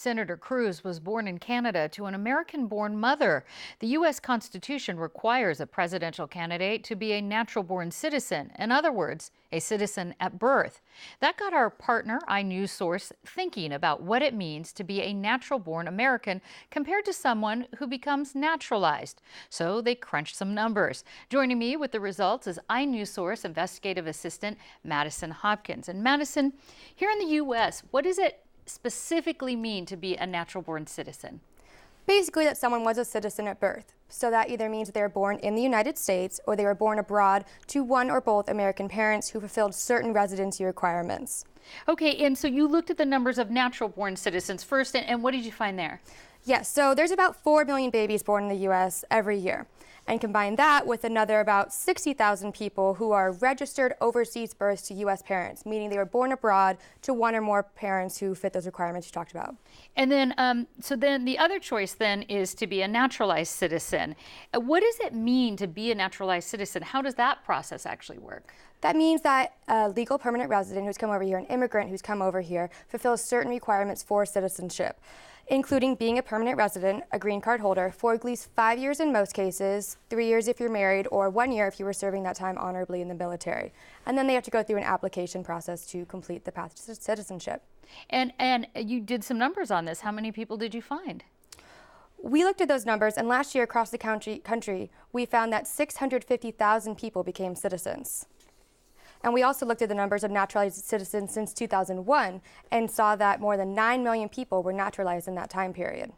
Senator Cruz was born in Canada to an American-born mother. The U.S. Constitution requires a presidential candidate to be a natural-born citizen. In other words, a citizen at birth. That got our partner, iNews Source, thinking about what it means to be a natural-born American compared to someone who becomes naturalized. So they crunched some numbers. Joining me with the results is iNews Source investigative assistant Madison Hopkins. And Madison, here in the U.S., what does it specifically mean to be a natural-born citizen? Basically that someone was a citizen at birth. So that either means that they were born in the United States or they were born abroad to one or both American parents who fulfilled certain residency requirements. Okay, and so you looked at the numbers of natural-born citizens first, and what did you find there? Yes, so there's about 4 million babies born in the U.S. every year. And combine that with another about 60,000 people who are registered overseas births to U.S. parents, meaning they were born abroad to one or more parents who fit those requirements you talked about. And then, so then the other choice then is to be a naturalized citizen. What does it mean to be a naturalized citizen? How does that process actually work? That means that a legal permanent resident who's come over here, an immigrant who's come over here, fulfills certain requirements for citizenship, including being a permanent resident, a green card holder, for at least 5 years in most cases, 3 years if you're married, or 1 year if you were serving that time honorably in the military. And then they have to go through an application process to complete the path to citizenship. And you did some numbers on this. How many people did you find? We looked at those numbers, and last year across the country, we found that 650,000 people became citizens. And we also looked at the numbers of naturalized citizens since 2001 and saw that more than 9 million people were naturalized in that time period.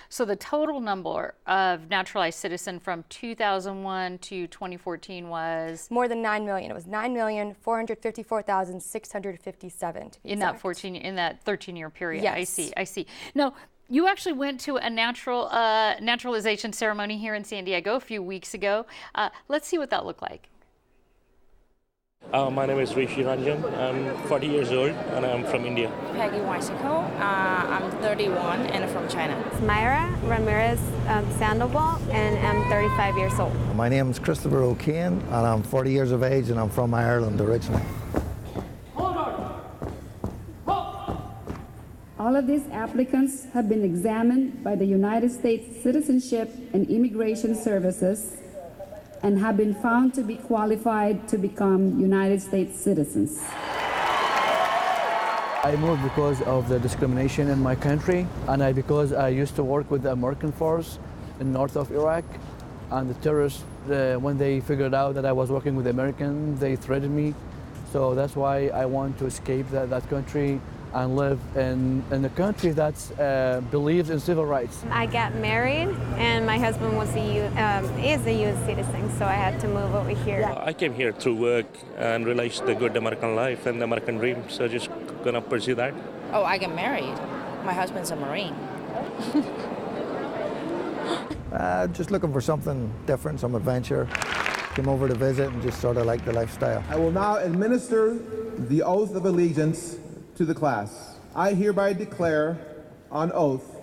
So the total number of naturalized citizens from 2001 to 2014 was? More than 9 million. It was 9,454,657 to be in exact. that 13-year period. Yes. I see. Now, you actually went to a naturalization ceremony here in San Diego a few weeks ago. Let's see what that looked like. My name is Rishi Ranjan. I'm 40 years old and I'm from India. Peggy Weisico. I'm 31 and I'm from China. Myra Ramirez Sandoval, and I'm 35 years old. My name is Christopher O'Kane and I'm 40 years of age and I'm from Ireland originally. All of these applicants have been examined by the United States Citizenship and Immigration Services and have been found to be qualified to become United States citizens. I moved because of the discrimination in my country, and because I used to work with the American force in north of Iraq, and the terrorists, when they figured out that I was working with the Americans, they threatened me. So that's why I want to escape that country and live in a country that believes in civil rights. I got married, and my husband is a U.S. citizen, so I had to move over here. I came here through work and realized the good American life and the American dream, so just gonna pursue that. Oh, I got married. My husband's a Marine. Just looking for something different, some adventure. Came over to visit and just sort of like the lifestyle. I will now administer the oath of allegiance to the class. I hereby declare on oath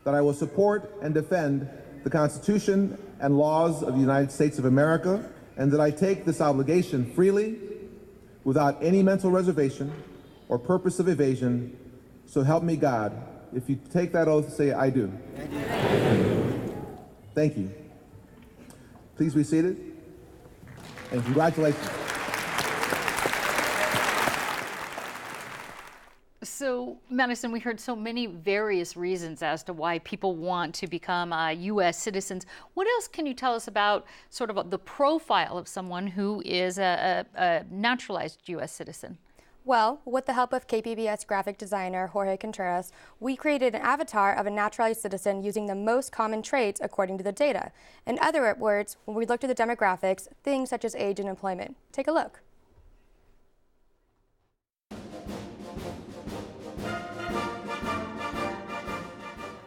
that I will support and defend the Constitution and laws of the United States of America, and that I take this obligation freely, without any mental reservation or purpose of evasion, so help me God. If you take that oath, say, I do. Thank you. Please be seated, and congratulations. So, Madison, we heard so many various reasons as to why people want to become U.S. citizens. What else can you tell us about sort of the profile of someone who is a naturalized U.S. citizen? Well, with the help of KPBS graphic designer Jorge Contreras, we created an avatar of a naturalized citizen using the most common traits according to the data. In other words, when we looked at the demographics, things such as age and employment. Take a look.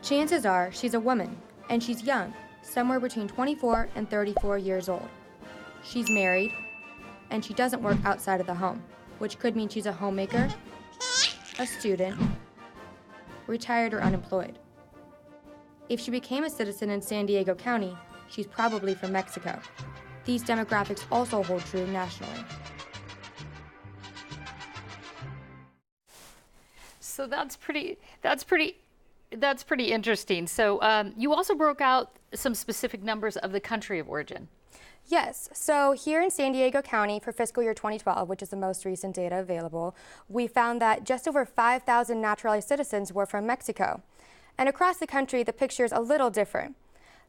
Chances are she's a woman, and she's young, somewhere between 24 and 34 years old. She's married, and she doesn't work outside of the home, which could mean she's a homemaker, a student, retired or unemployed. If she became a citizen in San Diego County, she's probably from Mexico. These demographics also hold true nationally. So that's pretty interesting. So you also broke out some specific numbers of the country of origin. Yes, so here in San Diego County for fiscal year 2012, which is the most recent data available, we found that just over 5,000 naturalized citizens were from Mexico. And across the country, the picture is a little different.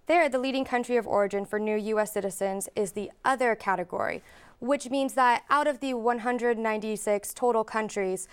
There, the leading country of origin for new U.S. citizens is the other category, which means that out of the 196 total countries,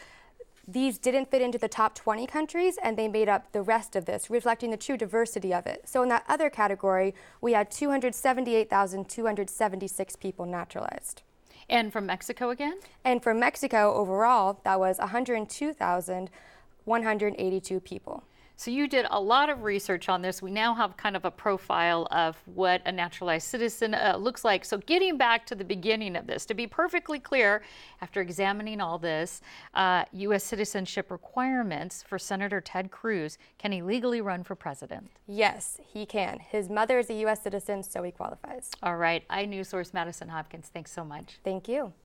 these didn't fit into the top 20 countries, and they made up the rest of this, reflecting the true diversity of it. So in that other category, we had 278,276 people naturalized. And from Mexico again? And for Mexico overall, that was 102,182 people. So you did a lot of research on this. We now have kind of a profile of what a naturalized citizen looks like. So getting back to the beginning of this, to be perfectly clear, after examining all this, U.S. citizenship requirements for Senator Ted Cruz, can he legally run for president? Yes, he can. His mother is a U.S. citizen, so he qualifies. All right. iNewsSource Madison Hopkins, thanks so much. Thank you.